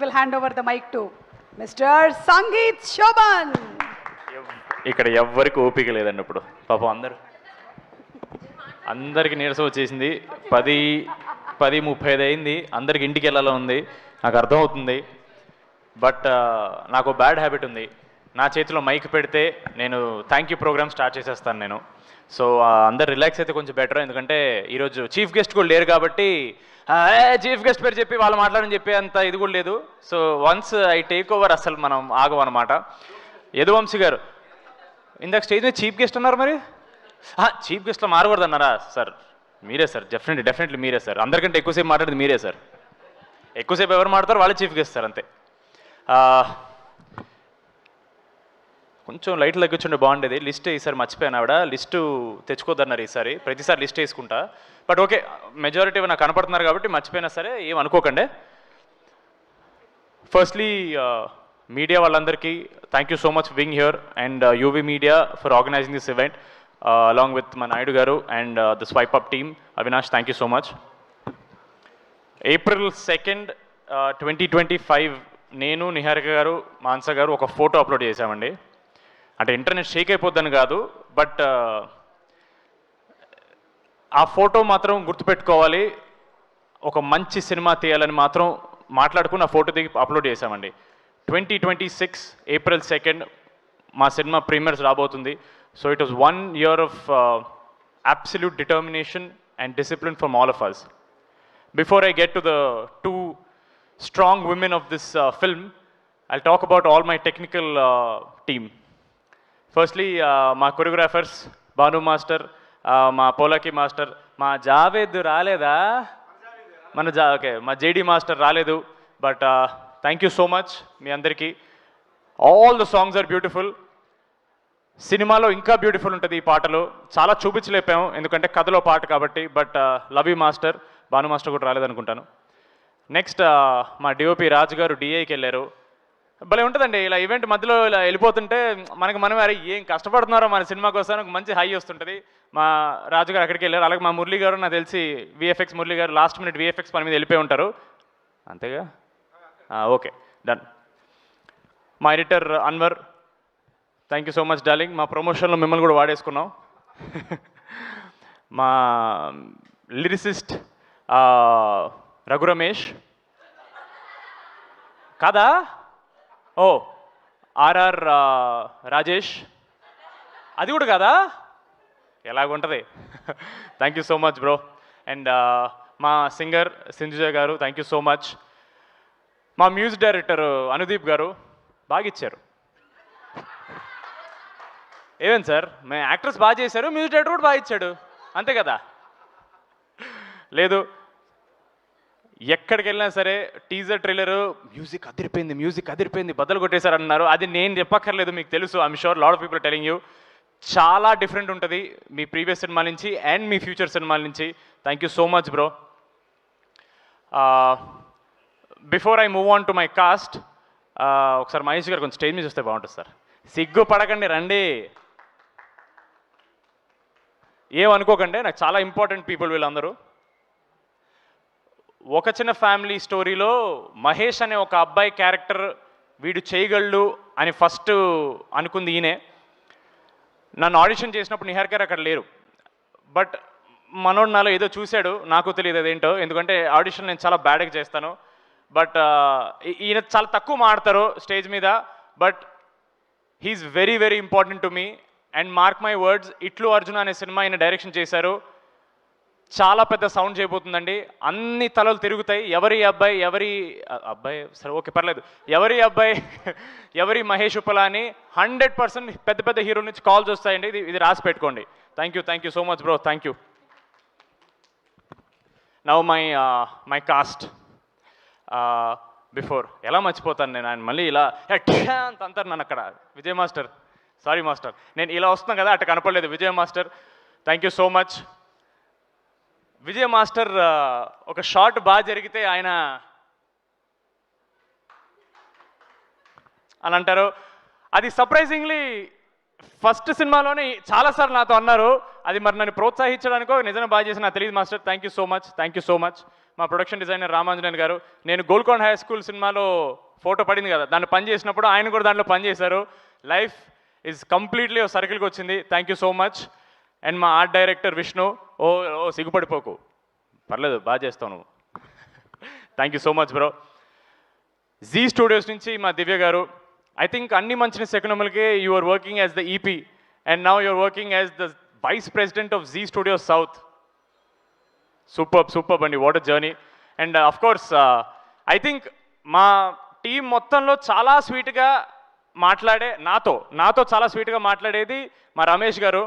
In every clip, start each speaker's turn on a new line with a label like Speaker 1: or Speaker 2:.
Speaker 1: will hand over the mic to Mr. Sangeet Shoban.
Speaker 2: ఇక్కడ ఎవ్వరికి ఓపిక లేదండి ఇప్పుడు పాపం అందరికి నీరసం వచ్చేసింది 10:35 అయింది అందరికి ఇంటికి వెళ్ళాలో ఉంది నాకు అర్థమవుతుంది బట్ నాకు బ్యాడ్ హ్యాబిట్ ఉంది నా చేతిలో మైక్ పెడితే నేను థ్యాంక్ యూ ప్రోగ్రామ్ స్టార్ట్ చేసేస్తాను నేను సో అందరు రిలాక్స్ అయితే కొంచెం బెటర్ ఎందుకంటే ఈరోజు చీఫ్ గెస్ట్ కూడా లేరు కాబట్టి చీఫ్ గెస్ట్ పేరు చెప్పి వాళ్ళు మాట్లాడని చెప్పి అంత ఇది కూడా లేదు so once I take over అసలు మనం ఆగమన్నమాట యదువంశీ గారు ఇందాక స్టేజ్ మీద చీఫ్ గెస్ట్ అన్నారు మరి చీఫ్ గెస్ట్లో మారకూడదు అన్నారా సార్ మీరే సార్ డెఫినెట్లీ మీరే సార్ అందరికంటే ఎక్కువసేపు మాట్లాడేది మీరే సార్ ఎక్కువసేపు ఎవరు మాట్లాడతారు వాళ్ళే చీఫ్ గెస్ట్ సార్ అంతే కొంచెం లైట్లు తగ్గించుంటే బాగుండేది లిస్ట్ ఈసారి మర్చిపోయాను ఆవిడ లిస్టు తెచ్చుకోద్దన్నారు ఈసారి ప్రతిసారి లిస్ట్ వేసుకుంటా బట్ ఓకే మెజారిటీ నాకు కనపడుతున్నారు కాబట్టి మర్చిపోయినా సరే ఏం అనుకోకండి ఫస్ట్లీ మీడియా వాళ్ళందరికీ thank you so much being here and UV media for organizing this event along with మా Naidu garu and the swipe up team Avinash thank you so much April 2nd, 2025 నేను నిహారిక గారు మాన్సా గారు ఒక ఫోటో అప్లోడ్ చేశామండి అంటే ఇంటర్నెట్ షేక్ అయిపోద్దని కాదు but ఆ ఫోటో మాత్రం గుర్తుపెట్టుకోవాలి ఒక మంచి సినిమా తీయాలని మాత్రం మాట్లాడుకుని ఆ ఫోటో దిగి అప్లోడ్ చేశామండి 2026 April 2nd మా సినిమా ప్రీమియర్స్ రాబోతుంది so it was 1 year of absolute determination and discipline from all of us. Before I get to the two strong women of this film, I'll talk about all my technical team. Firstly, my choreographers, Banu Master, my Polaki Master, my Javed Raleda, okay, my JD Master Raledu, but thank you so much, మీ అందరికీ. All the songs are beautiful. సినిమాలో ఇంకా beautiful ఉంటుంది ఈ పాటలు చాలా చూపించలేపాము ఎందుకంటే కథలో పాట కాబట్టి but love you master Bhanu master కూడా రాలేదనుకుంటాను నెక్స్ట్ మా డిఓపి రాజు గారు డిఐకి వెళ్ళారు భలే ఉంటుందండి ఇలా ఈవెంట్ మధ్యలో ఇలా వెళ్ళిపోతుంటే మనమే అరే ఏం కష్టపడుతున్నారో మన సినిమా కోసం ఒక మంచి హై వస్తుంటుంది మా రాజు గారు అక్కడికి వెళ్ళారు అలాగే మా మురళి గారు నాకు తెలిసి విఎఫ్ఎక్స్ మురళి గారు లాస్ట్ మినిట్ విఎఫ్ఎక్స్ పని మీద వెళ్ళిపోయి ఉంటారు అంతేగా ఓకే డన్ మా editor Anwar thank you so much darling మా ప్రమోషన్లో మిమ్మల్ని కూడా వాడేసుకున్నాం మా లిరిసిస్ట్ రఘు రమేష్ కాదా ఓ ఆర్ఆర్ రాజేష్ అది కూడా కాదా ఎలాగుంటుంది thank you so much bro and మా సింగర్ సింధుజ గారు థ్యాంక్ యూ సో మచ్ మా మ్యూజిక్ డైరెక్టర్ అనుదీప్ గారు బాగా ఇచ్చారు ఏమేం సార్ మేము యాక్టర్స్ బాగా చేశారు మ్యూజిక్ డైరెక్టర్ కూడా బాగా ఇచ్చాడు అంతే కదా లేదు ఎక్కడికి వెళ్ళినా సరే టీజర్ ట్రైలర్ మ్యూజిక్ అదిరిపోయింది బద్దలు కొట్టేశారు అన్నారు అది నేను చెప్పక్కర్లేదు మీకు తెలుసు I'm sure lot of people telling you చాలా డిఫరెంట్ ఉంటుంది మీ ప్రీవియస్ సినిమా నుంచి అండ్ మీ ఫ్యూచర్ సినిమాల నుంచి thank you so much bro before I move on to my cast ఒకసారి మహేష్ గారు కొంచెం స్టేజ్ మీద చూస్తే బాగుంటుంది సార్ సిగ్గు పడకండి రండి ఏమనుకోకండి నాకు చాలా ఇంపార్టెంట్ పీపుల్ వీళ్ళందరూ ఒక చిన్న ఫ్యామిలీ స్టోరీలో మహేష్ అనే ఒక అబ్బాయి క్యారెక్టర్ వీడు చేయగలడు అని ఫస్ట్ అనుకుంది ఈయనే నన్ను ఆడిషన్ చేసినప్పుడు నిహార్ గారు అక్కడ లేరు బట్ మనోడు నాలో ఏదో చూశాడు నాకు తెలియదు అదేంటో ఎందుకంటే ఆడిషన్ నేను చాలా బ్యాడ్గా చేస్తాను బట్ ఈయన చాలా తక్కువ మాడతారు స్టేజ్ మీద but he's very very important to me and mark my words ఇట్లు అర్జున అనే సినిమా ఆయన డైరెక్షన్ చేశారు చాలా పెద్ద సౌండ్ చేయబోతుందండి అన్ని తలలు తిరుగుతాయి ఎవరి అబ్బాయి సరే ఓకే పర్లేదు ఎవరి మహేష్ ఉప్పల అని 100% పెద్ద పెద్ద హీరోల నుంచి కాల్స్ వస్తాయండి ఇది రాసి పెట్టుకోండి thank you so much bro thank you now my cast before ఎలా మర్చిపోతాను నేను ఆయన మళ్ళీ ఇలా అంత అంటారు నన్ను అక్కడ విజయ్ మాస్టర్ సారీ మాస్టర్ నేను ఇలా వస్తున్నాను కదా అట్ట కనపడలేదు Vijay master thank you so much Vijay master ఒక షాట్ బాగా జరిగితే ఆయన అని అంటారు అది సర్ప్రైజింగ్లీ ఫస్ట్ సినిమాలోనే చాలాసార్లు నాతో అన్నారు అది మరి నన్ను ప్రోత్సహించడానికో నిజంగా బాగా చేసి నాకు తెలియదు master thank you so much మా ప్రొడక్షన్ డిజైనర్ రామాంజనేయులు గారు. నేను గోల్కొండ హై స్కూల్ సినిమాలో ఫోటో పడింది కదా, దాన్ని పని చేసినప్పుడు ఆయన కూడా దాంట్లో పని చేశారు. లైఫ్ ఈజ్ కంప్లీట్లీ సర్కిల్కి వచ్చింది. Thank you so much. And మా ఆర్ట్ డైరెక్టర్ విష్ణు, ఓ సిగ్గుపడిపోకు, పర్లేదు బాగా చేస్తావు నువ్వు. Thank you so much bro. Zee studios నుంచి మా దివ్య గారు, ఐ థింక్ అన్ని మంచిన సెకనములకే you are working as the EP and now you are working as the vice president of Zee studios south. Super అండి, what a journey. And of course I think మా team మొత్తంలో చాలా స్వీట్గా నాతో చాలా స్వీట్గా మాట్లాడేది మా రమేష్ గారు.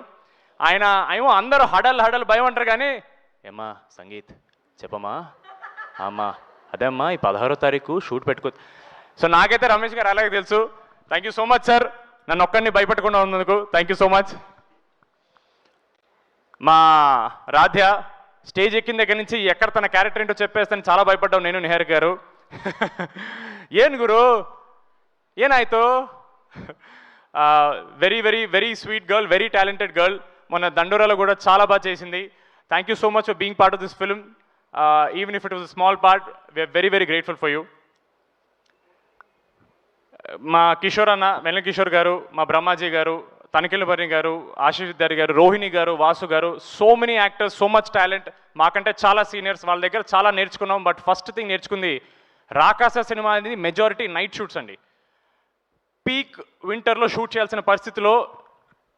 Speaker 2: ఆయన ఏమో అందరూ హడల్ భయం అంటారు కానీ, ఏమ్మా సంగీత్ చెప్పమ్మా, అమ్మా అదే అమ్మా ఈ 16వ తారీఖు షూట్ పెట్టుకో. సో నాకైతే రమేష్ గారు అలాగే తెలుసు. Thank you so much sir, నన్ను ఒక్కడిని భయపెట్టకుండా ఉన్నందుకు థ్యాంక్ యూ సో మచ్. మా రాధ్య స్టేజ్ ఎక్కిన దగ్గర నుంచి ఎక్కడ తన క్యారెక్టర్ ఏంటో చెప్పేస్తాను చాలా భయపడ్డావు నేను, నిహార్ గారు. ఏం గురు ఏనాಯ್ತು? Very sweet girl, very talented girl. మొన్న దండోరాలో కూడా చాలా బాగా చేసింది. Thank you so much for being part of this film. Even if it was a small part, we're very grateful for you. మా కిషోర్ అన్న, వెన్నెల కిషోర్ గారు, మా బ్రహ్మాజీ గారు, తనిఖీలభరణి గారు, ఆశీష్ విద్యార్థి గారు, రోహిణి గారు, వాసు గారు, so many actors, so much talent. మాకంటే చాలా సీనియర్స్, వాళ్ళ దగ్గర చాలా నేర్చుకున్నాం. బట్ ఫస్ట్ థింగ్ నేర్చుకుంది, రాకాస సినిమా అనేది మెజారిటీ నైట్ షూట్స్ అండి. పీక్ వింటర్లో షూట్ చేయాల్సిన పరిస్థితిలో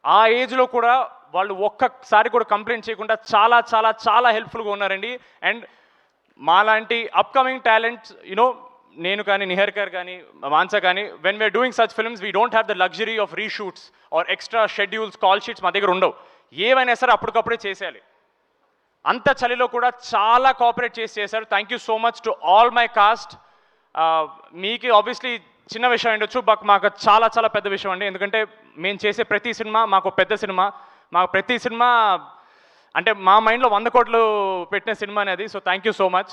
Speaker 2: ఆ ఏజ్లో కూడా వాళ్ళు ఒక్కసారి కూడా కంప్లైంట్ చేయకుండా చాలా చాలా చాలా హెల్ప్ఫుల్గా ఉన్నారండి. అండ్ మాలాంటి అప్కమింగ్ టాలెంట్స్, యునో నేను కానీ, నిహర్ గారు కానీ, మాన్సా కానీ, when we're doing such films we don't have the luxury of reshoots or extra schedules, call sheets మా దగ్గర ఉండవు. ఏవైనా సరే అప్పటికప్పుడే చేసేయాలి. అంత చలిలో కూడా చాలా కోఆపరేట్ చేశారు. Thank you so much to all my cast. మీకు ఆబ్వియస్లీ చిన్న విషయం ఉండొచ్చు, బట్ మాకు చాలా చాలా పెద్ద విషయం అండి. ఎందుకంటే మేము చేసే ప్రతి సినిమా మాకు పెద్ద సినిమా. మాకు ప్రతి సినిమా అంటే మా మైండ్లో 100 కోట్లు పెట్టిన సినిమా అనేది. So thank you so much.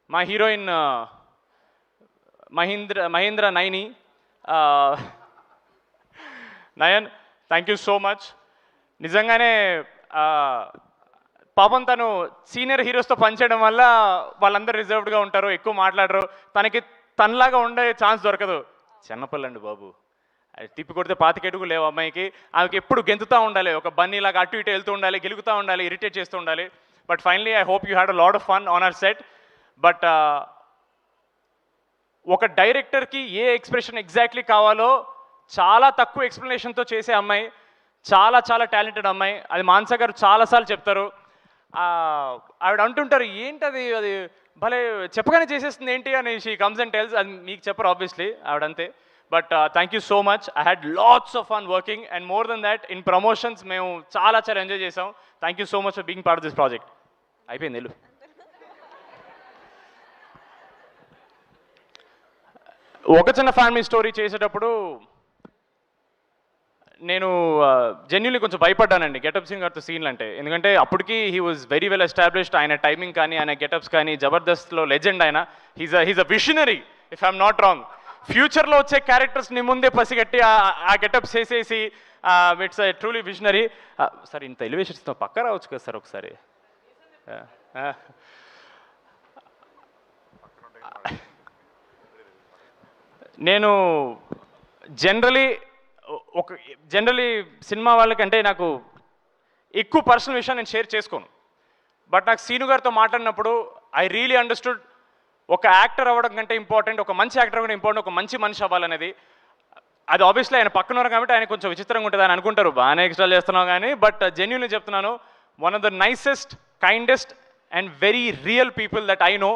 Speaker 2: మా heroine Mahendra Nayan, thank you so much. నిజంగానే పాపం తను సీనియర్ హీరోస్తో పనిచేయడం వల్ల వాళ్ళందరూ రిజర్వ్డ్గా ఉంటారు, ఎక్కువ మాట్లాడరు. తనలాగా ఉండే ఛాన్స్ దొరకదు. చిన్నపిల్లండి బాబు, అది తిప్పి కొడితే 25 అడుగులు లేవు అమ్మాయికి. ఆమెకి ఎప్పుడు గెంతుతూ ఉండాలి, ఒక బన్నీలాగా అటు ఇటు వెళ్తూ ఉండాలి, గెలుగుతూ ఉండాలి, ఇరిటేట్ చేస్తూ ఉండాలి. But finally I hope you had a lot of fun on hour set. But ఒక డైరెక్టర్కి ఏ ఎక్స్ప్రెషన్ ఎగ్జాక్ట్లీ కావాలో చాలా తక్కువ ఎక్స్ప్లెనేషన్తో చేసే అమ్మాయి, చాలా చాలా టాలెంటెడ్ అమ్మాయి. అది మాన్సా గారు చాలాసార్లు చెప్తారు. ఆవిడ అంటుంటారు, ఏంటది అది భలే చెప్పగానే చేసేస్తుంది ఏంటి అని. She comes and tells. అది మీకు చెప్పరు ఆబ్వియస్లీ, ఆవిడంతే. But thank you so much. I had lots of fun working and more than that in promotions మేము చాలా చాలా ఎంజాయ్ చేసాం. Thank you so much for being part of this project. అయిపోయింది వెళ్ళు. ఒక చిన్న ఫ్యామిలీ స్టోరీ చేసేటప్పుడు నేను జెన్యున్లీ కొంచెం భయపడ్డానండి గెటప్ సింగ్ గారితో సీన్లు అంటే. ఎందుకంటే అప్పటికి he was very well established. ఆయన టైమింగ్ కానీ, ఆయన గెటప్స్ కానీ, జబర్దస్త్లో లెజెండ్ ఆయన. He's a visionary if I'm not wrong. ఫ్యూచర్లో వచ్చే క్యారెక్టర్స్ని ముందే పసిగట్టి ఆ గెటప్స్ వేసేసి ఇట్స్ ట్రూలీ విషనరీ. సార్ ఇంత ఎలివేషన్స్తో పక్క రావచ్చు కదా సార్ ఒకసారి. నేను జనరలీ సినిమా వాళ్ళకంటే నాకు ఎక్కువ పర్సనల్ విషయం నేను షేర్ చేసుకోను. బట్ నాకు సీను గారితో మాట్లాడినప్పుడు ఐ రియలీ అండర్స్టూడ్ ఒక యాక్టర్ అవ్వడం కంటే ఇంపార్టెంట్, ఒక మంచి యాక్టర్ అవ్వడం ఇంపార్టెంట్, ఒక మంచి మనిషి అవ్వాలనేది. అది ఆబ్వియస్లీ ఆయన పక్కన ఉన్నారు కాబట్టి ఆయన కొంచెం విచిత్రంగా ఉంటుంది అని అనుకుంటారు, బాగానే ఎక్స్ట్రా చేస్తున్నావు కానీ. బట్ జెన్యున్లీ చెప్తున్నాను, one of the nicest, kindest and very real people that I know.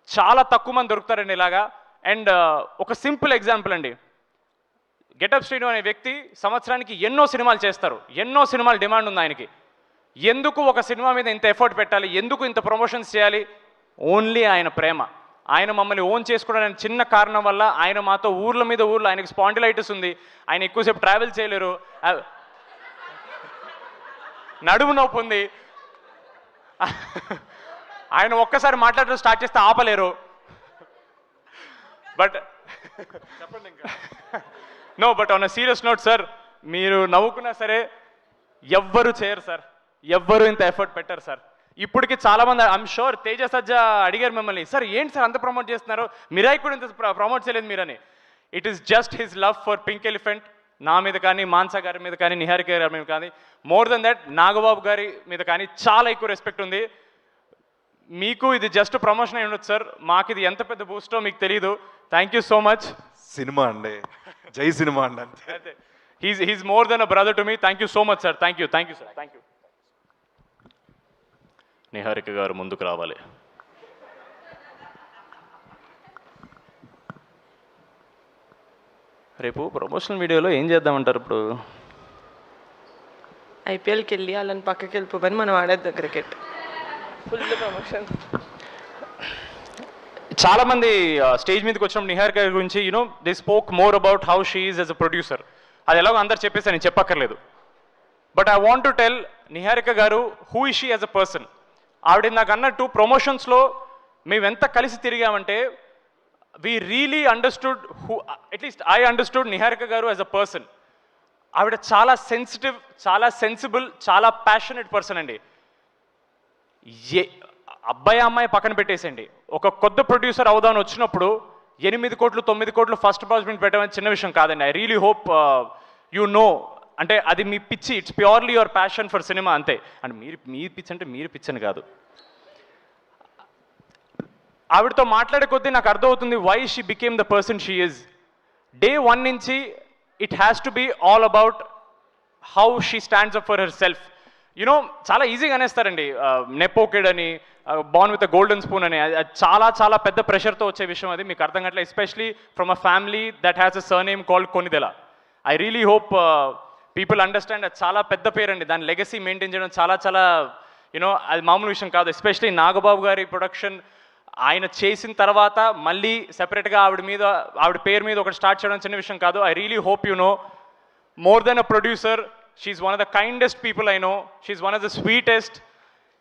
Speaker 2: చాలా తక్కువ మంది దొరుకుతారండి ఇలాగా. అండ్ ఒక సింపుల్ ఎగ్జాంపుల్ అండి, గెటప్ శ్రీను అనే వ్యక్తి సంవత్సరానికి ఎన్నో సినిమాలు చేస్తారు, ఎన్నో సినిమాలు డిమాండ్ ఉంది ఆయనకి. ఎందుకు ఒక సినిమా మీద ఇంత ఎఫర్ట్ పెట్టాలి, ఎందుకు ఇంత ప్రమోషన్స్ చేయాలి? ఓన్లీ ఆయన ప్రేమ. ఆయన మమ్మల్ని ఓన్ చేసుకోవడానికి చిన్న కారణం వల్ల ఆయన మాతో ఊర్ల మీద ఊర్లో, ఆయనకి స్పాండిలైటిస్ ఉంది, ఆయన ఎక్కువసేపు ట్రావెల్ చేయలేరు, నడుము నొప్పి ఉంది, ఆయన ఒక్కసారి మాట్లాడడం స్టార్ట్ చేస్తే ఆపలేరు. బట్ చెప్పండి ఇంకా. No, but on a serious note sir, మీరు నవ్వుకున్నా సరే ఎవ్వరు చేయరు సార్, ఎవ్వరు ఇంత ఎఫర్ట్ పెట్టరు సార్. ఇప్పటికి చాలామంది ఐఎమ్ షూర్ తేజ సజ్జా అడిగారు మిమ్మల్ని, సార్ ఏంటి సార్ అంత ప్రమోట్ చేస్తున్నారు, మిరాయి కూడా ఇంత ప్రమోట్ చేయలేదు మీరని. It is just his love for pink elephant, నా మీద కానీ, మాన్సా గారి మీద కానీ, నిహారిక గారి మీద కానీ, మోర్ దెన్ దట్ నాగబాబు గారి మీద కానీ చాలా ఎక్కువ రెస్పెక్ట్ ఉంది. మీకు ఇది జస్ట్ ప్రమోషన్ అయి ఉండొచ్చు సార్, మాకు ఇది ఎంత పెద్ద బూస్టో మీకు తెలియదు. Thank you so much.
Speaker 3: Cinema అండి, జై సినిమా అండి అంతే.
Speaker 2: He's more then a brother to me. Thank you so much sir. Thank you sir. Thank you. Niharika గారు ముందుకు రావాలి. రేపు ప్రమోషనల్ వీడియోలో ఏం చేద్దామంటారు? ఇప్పుడు
Speaker 4: ఐపీఎల్కి వెళ్ళి వాళ్ళని పక్కకి వెళ్ళిపోమని మనం ఆడేద్దాం క్రికెట్. Full promotion.
Speaker 2: చాలామంది స్టేజ్ మీదకి వచ్చినప్పుడు నిహారిక గారి గురించి they spoke more about how she is as a producer. అది ఎలాగో అందరు చెప్పేసి నేను చెప్పక్కర్లేదు. But I want to tell Niharika గారు who is she as a person. ఆవిడ నాకు అన్నట్టు ప్రమోషన్స్లో మేము ఎంత కలిసి తిరిగామంటే we really understood who, at least I understood Niharika గారు యాజ్ అ పర్సన్. ఆవిడ చాలా సెన్సిటివ్, చాలా సెన్సిబుల్, చాలా ప్యాషనెట్ పర్సన్ అండి. అబ్బాయి అమ్మాయి పక్కన పెట్టేసండి, ఒక కొత్త ప్రొడ్యూసర్ అవుదామని వచ్చినప్పుడు 8 కోట్లు 9 కోట్లు ఫస్ట్ ప్రాజెక్ట్ పెట్టడం చిన్న విషయం కాదండి. I really hope you no, అంటే అది మీ పిచ్చి, it's purely your passion for cinema అంతే. అంటే మీ పిచ్చి అంటే మీరు పిచ్చి అని కాదు. ఆవిడతో మాట్లాడే కొద్దీ నాకు అర్థమవుతుంది why she became the person she is. Day 1 నుంచి it has to be all about how she stands up for herself. చాలా ఈజీగా అనేస్తారండి, నెపోకెడ్ అని, born with a golden spoon అని. అది చాలా చాలా పెద్ద ప్రెషర్తో వచ్చే విషయం, అది మీకు అర్థం కావట్లేదు. Especially from a family that has a surname called Konidela. I really hope people understand. అది చాలా పెద్ద పేరండి, దాని లెగసీ మెయింటైన్ చేయడం చాలా చాలా అది మామూలు విషయం కాదు. ఎస్పెషలీ నాగబాబు గారి ప్రొడక్షన్ ఆయన చేసిన తర్వాత మళ్ళీ సెపరేట్గా ఆవిడ పేరు మీద ఒకటి స్టార్ట్ చేయడం చిన్న విషయం కాదు. I really hope more then a producer, she's one of the kindest people I know. She's one of the sweetest.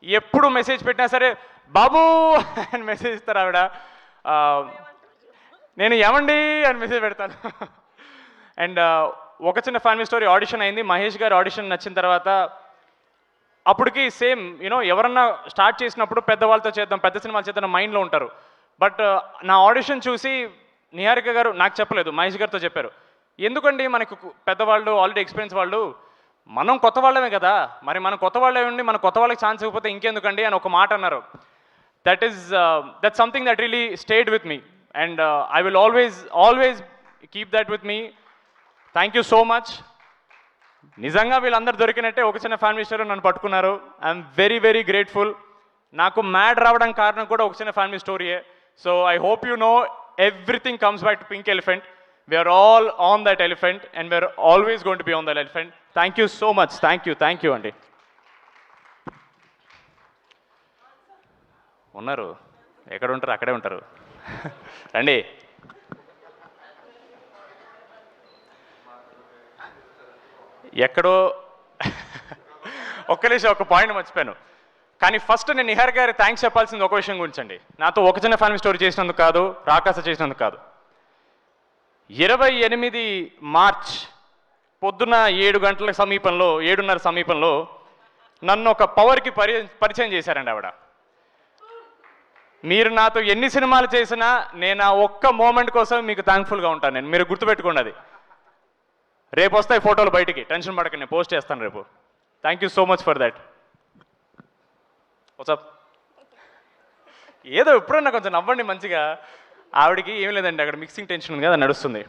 Speaker 2: ఎప్పుడు మెసేజ్ పెట్టినా సరే బాబు అని మెసేజ్ ఇస్తారు ఆవిడ. నేను ఏమండి అని మెసేజ్ పెడతాను. అండ్ ఒక చిన్న ఫ్యామిలీ స్టోరీ, ఆడిషన్ అయింది. మహేష్ గారి ఆడిషన్ నచ్చిన తర్వాత అప్పటికి సేమ్ ఎవరన్నా స్టార్ట్ చేసినప్పుడు పెద్దవాళ్ళతో చేద్దాం, పెద్ద సినిమాలు చేద్దాం మైండ్లో ఉంటారు. బట్ నా ఆడిషన్ చూసి నిహారిక గారు నాకు చెప్పలేదు, మహేష్ గారితో చెప్పారు. ఎందుకండి మనకు పెద్దవాళ్ళు ఆల్రెడీ ఎక్స్పీరియన్స్ వాళ్ళు, మనం కొత్త వాళ్ళమే కదా, మరి మనం కొత్త వాళ్ళే ఉండి మన కొత్త వాళ్ళకి ఛాన్స్ ఇవ్వకపోతే ఇంకెందుకండి అని ఒక మాట అన్నారు. That something that really stayed with me and I will always keep that with me. Thank you so much. నిజంగా వీళ్ళందరూ దొరికినట్టే ఒక చిన్న ఫ్యామిలీ స్టోరీ నన్ను పట్టుకున్నారు. I'm very very grateful. నాకు మ్యాడ్ రావడానికి కారణం కూడా ఒక చిన్న ఫ్యామిలీ స్టోరీయే. So I hope you know everything comes back to pink elephant. We are all on that elephant and we are always going to be on that elephant. Thank you so much. Thank you అండి. ఉన్నారు, ఎక్కడ ఉంటారు అక్కడే ఉంటారు. రండి. ఎక్కడో ఒక్క నిమిషం, ఒక పాయింట్ మర్చిపోయాను. కానీ ఫస్ట్ నేను నిహార్ గారి థ్యాంక్స్ చెప్పాల్సింది ఒక విషయం గురించి అండి. నాతో ఒక చిన్న ఫ్యామిలీ స్టోరీ చేసినందుకు కాదు, రాకాస చేసినందుకు కాదు. 28 మార్చ్ పొద్దున్న 7:30 సమీపంలో నన్ను ఒక పవర్కి పరిచయం చేశారండి ఆవిడ. మీరు నాతో ఎన్ని సినిమాలు చేసినా నేను ఆ ఒక్క మూమెంట్ కోసం మీకు థ్యాంక్ఫుల్గా ఉంటాను. నేను, మీరు గుర్తుపెట్టుకోండి అది. రేపు వస్తాయి ఫోటోలు బయటికి, టెన్షన్ పడకండి, నేను పోస్ట్ చేస్తాను రేపు. Thank you so much for that. WhatsApp ఏదో ఎప్పుడన్నా కొంచెం నవ్వండి మంచిగా. ఆవిడకి ఏం లేదండి, అక్కడ మిక్సింగ్ టెన్షన్ ఉంది కదా, నడుస్తుంది.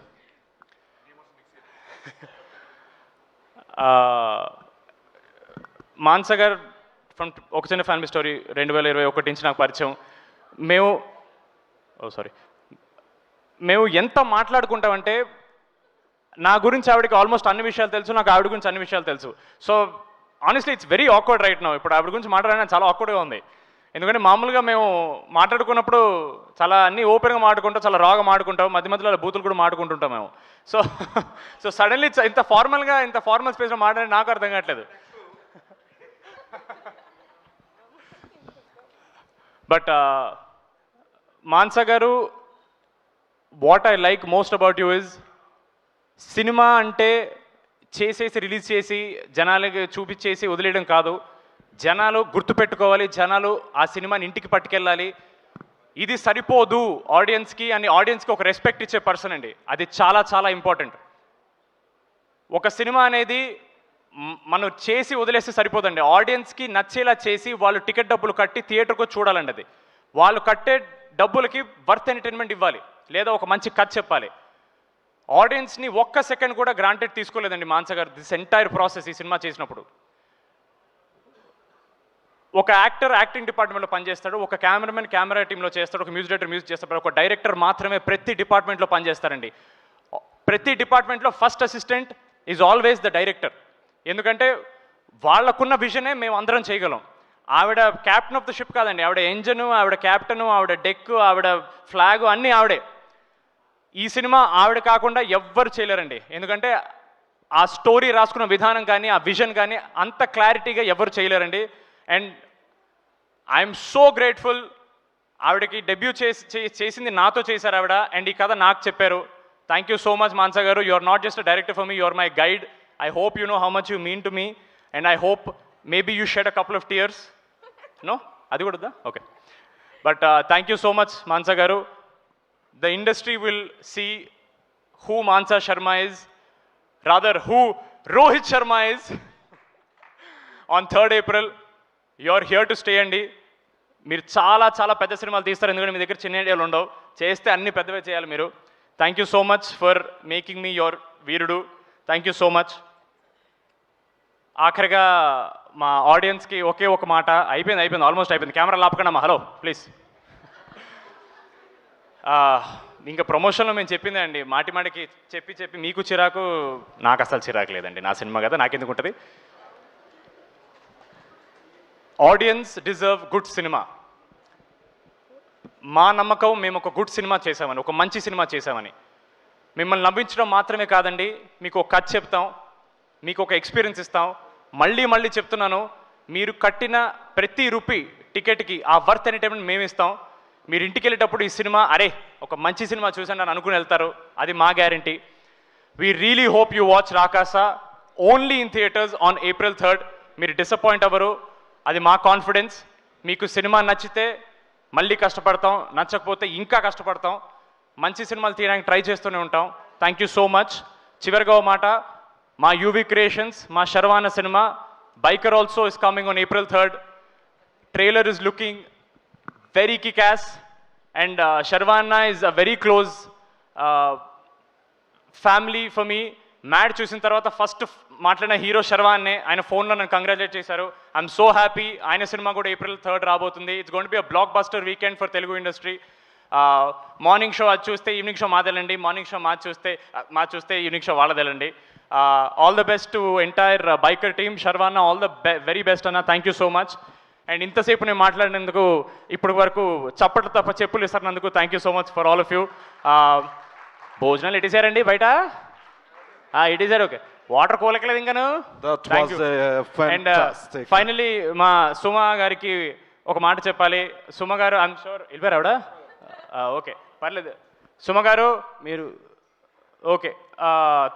Speaker 2: మాన్సా గారు ఫ్రమ్ ఒక చిన్న ఫ్యామిలీ స్టోరీ 2021 నుంచి నాకు పరిచయం. మేము ఎంత మాట్లాడుకుంటామంటే నా గురించి ఆవిడకి ఆల్మోస్ట్ అన్ని విషయాలు తెలుసు, నాకు ఆవిడ గురించి అన్ని విషయాలు తెలుసు. So honestly it's very awkward right now. ఇప్పుడు ఆవిడ గురించి మాట్లాడడానికి చాలా ఆక్వర్డ్గా ఉంది. ఎందుకంటే మామూలుగా మేము మాట్లాడుకున్నప్పుడు చాలా అన్నీ ఓపెన్గా మాట్లాడుకుంటాం, చాలా రాగా మాట్లాడుకుంటాం, మధ్య మధ్యలో బూతులు కూడా మాట్లాడుకుంటుంటాం మేము. సో సడన్లీ ఇంత ఫార్మల్ స్పేస్లో మాట్లాడి నాకు అర్థం కావట్లేదు. బట్ మాన్సా గారు, what I like most about you is, cinema అంటే చేసేసి రిలీజ్ చేసి జనాలకి చూపించేసి వదిలేయడం కాదు. జనాలు గుర్తుపెట్టుకోవాలి, జనాలు ఆ సినిమాని ఇంటికి పట్టుకెళ్ళాలి. ఇది సరిపోదు ఆడియన్స్కి అని, ఆడియన్స్కి ఒక రెస్పెక్ట్ ఇచ్చే పర్సన్ అండి. అది చాలా చాలా ఇంపార్టెంట్. ఒక సినిమా అనేది మనం చేసి వదిలేస్తే సరిపోదండి. ఆడియన్స్కి నచ్చేలా చేసి వాళ్ళు టికెట్ డబ్బులు కట్టి థియేటర్కు చూడాలండి. అది వాళ్ళు కట్టే డబ్బులకి వర్త్ ఎంటర్టైన్మెంట్ ఇవ్వాలి, లేదా ఒక మంచి కథ చెప్పాలి. ఆడియన్స్ని ఒక్క సెకండ్ కూడా గ్రాంటెడ్ తీసుకోలేదండి మాన్స గారు దిస్ ఎంటైర్ ప్రాసెస్. ఈ సినిమా చేసినప్పుడు ఒక యాక్టర్ యాక్టింగ్ డిపార్ట్మెంట్లో పనిచేస్తాడు, ఒక కెమెరామెన్ కెమెరా టీంలో చేస్తాడు, ఒక మ్యూజిక్ డైరెక్టర్ మ్యూజిక్ చేస్తాడు, ఒక డైరెక్టర్ మాత్రమే ప్రతి డిపార్ట్మెంట్లో పనిచేస్తారండి. ప్రతి డిపార్ట్మెంట్లో first assistant is always the director. ఎందుకంటే వాళ్ళకున్న విజనే మేము అందరం చేయగలం. ఆవిడ క్యాప్టెన్ ఆఫ్ ద షిప్ కాదండి, ఆవిడ ఎంజను, ఆవిడ క్యాప్టెను, ఆవిడ డెక్, ఆవిడ ఫ్లాగు అన్నీ ఆవిడే. ఈ సినిమా ఆవిడ కాకుండా ఎవ్వరు చేయలేరండి. ఎందుకంటే ఆ స్టోరీ రాసుకున్న విధానం కానీ, ఆ విజన్ కానీ అంత క్లారిటీగా ఎవరు చేయలేరండి. And I'm so grateful. ఆవిడకి డెబ్యూ చేసింది నాతో చేశారు ఆవిడ, అండ్ ఈ కథ నాకు చెప్పారు. Thank you so much Mansa garu. You are not just a director for me, you are my guide. I hope you know how much you mean to me, and I hope maybe you shed a couple of tears. No, అది కూడా okay. But thank you so much Mansa garu. The industry will see who Mansa Sharma is, rather who Rohit Sharma is on 3rd April. You are here to stay అండి. మీరు చాలా చాలా పెద్ద సినిమాలు తీస్తారు, ఎందుకంటే మీ దగ్గర చిన్న ఐడియాలు ఉండవు. చేస్తే అన్ని పెద్దవే చేయాలి మీరు. Thank you so much for making me your వీరుడు. Thank you so much. ఆఖరిగా మా ఆడియన్స్కి ఒకే ఒక మాట. అయిపోయింది ఆల్మోస్ట్ అయిపోయింది. కెమెరా లాపకండి హలో ప్లీజ్. ఇంకా ప్రమోషన్లో మేము చెప్పిందే అండి, మాటికి చెప్పి మీకు చిరాకు, నాకు అసలు చిరాకు లేదండి. నా సినిమా కదా, నాకెందుకు ఉంటుంది. Audience deserve good cinema. మా నమ్మకం మేము ఒక గుడ్ సినిమా చేసామని, ఒక మంచి సినిమా చేసామని. మిమ్మల్ని నవ్వించడం మాత్రమే కాదండి, మీకు ఒక కథ చెప్తాం, మీకు ఒక ఎక్స్పీరియన్స్ ఇస్తాం. మళ్ళీ చెప్తున్నాను, మీరు కట్టిన ప్రతి రూపీ టికెట్కి ఆ వర్త్ ఎంటర్టైన్మెంట్ మేము ఇస్తాం. మీరు ఇంటికి వెళ్ళేటప్పుడు ఈ సినిమా అరే ఒక మంచి సినిమా చూసాను అని అనుకుని వెళ్తారు, అది మా guarantee. We really hope you watch Rakasa only in theatres on April 3rd. మీరు డిసప్పాయింట్ అవ్వరు, అది మా కాన్ఫిడెన్స్. మీకు సినిమా నచ్చితే మళ్ళీ కష్టపడతాం, నచ్చకపోతే ఇంకా కష్టపడతాం. మంచి సినిమాలు తీయడానికి ట్రై చేస్తూనే ఉంటాం. Thank you so much. చివరిగా ఓ మాట, మా యూవీ క్రియేషన్స్, మా Sharwana cinema Biker also is coming on April 3rd. Trailer is looking very kick-ass, and Sharvana is a very close family for me. Mad చూసిన తర్వాత ఫస్ట్ మాట్లాడిన హీరో శర్వాన్నే. ఆయన ఫోన్లో నన్ను కంగ్రాచులేట్ చేశారు. I'm so happy. ఆయన సినిమా కూడా April 3rd రాబోతుంది. It's going to be a blockbuster weekend for Telugu industry. Morning show అది చూస్తే ఈవినింగ్ షో మాదేలండి, మార్నింగ్ షో మా చూస్తే ఈవినింగ్ షో వాళ్ళదేలండి. All the best to entire Biker team. Sharwana all the very best అన్న. Thank you so much. And ఇంతసేపు నేను మాట్లాడినందుకు ఇప్పటి వరకు చప్పట్లు తప్ప చెప్పులు ఇస్తున్నందుకు thank you so much for all of you. భోజనాలు ఇటేసారండి బయట? ఇటేసారు. ఓకే, వాటర్ కోలకలేదు ఇంకాను. అండ్ ఫైనలీ మా సుమ గారికి ఒక మాట చెప్పాలి. సుమ గారు ఐఎమ్ షూర్ వెళ్ళిపోయారు ఆవిడ. ఓకే పర్లేదు. సుమ గారు మీరు ఓకే,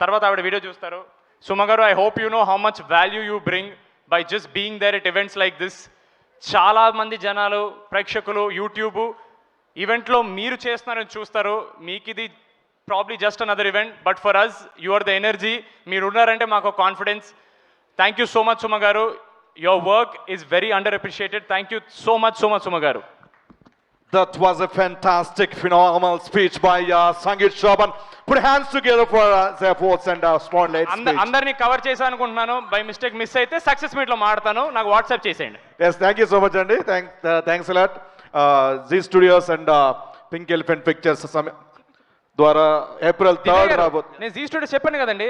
Speaker 2: తర్వాత ఆవిడ వీడియో చూస్తారు. Suma garu, I hope you know how much value you bring by just being there at events like this. చాలామంది జనాలు, ప్రేక్షకులు యూట్యూబ్ ఈవెంట్లో మీరు చేస్తున్నారని చూస్తారు. మీకు ఇది probably just another event, but for us you are the energy. మీరు ఉన్నారంటే మాకు confidence. Thank you so much Suma garu. Your work is very under appreciated. Thank you so much Suma garu.
Speaker 3: That was a fantastic, phenomenal speech by Sangeet Shravan. Put hands together for their efforts and spotlight speech.
Speaker 2: అందరినీ cover చేశాను అనుకుంటున్నాను. By mistake miss అయితే success మీట్లో మాడతాను, నాకు WhatsApp చేసేయండి.
Speaker 3: Yes, thank you so much అండి. Thanks a lot. Zee Studios and Pink Elephant Pictures ద్వారా April 3rd రాబోతుంది.
Speaker 2: నేను జీ స్టూడియోస్ చెప్పాను కదండి.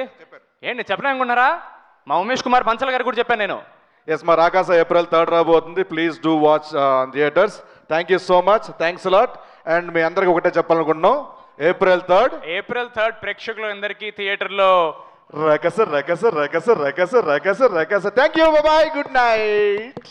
Speaker 2: ఏంటి చెప్పలే అనుకుంటున్నారా? మా ఉమేష్ కుమార్ బన్సల్ గారు కూడా చెప్పాను నేను.
Speaker 3: ఎస్, మా రాకాస April 3rd రాబోతుంది. Please do watch theatres. Thank you so much. Thanks a lot. And మీ అందరికి ఒకటే చెప్పాలనుకుంటున్నాం, April 3rd
Speaker 2: ప్రేక్షకులు అందరికీ థియేటర్లో
Speaker 3: Rakasa. Thank you, bye, good night.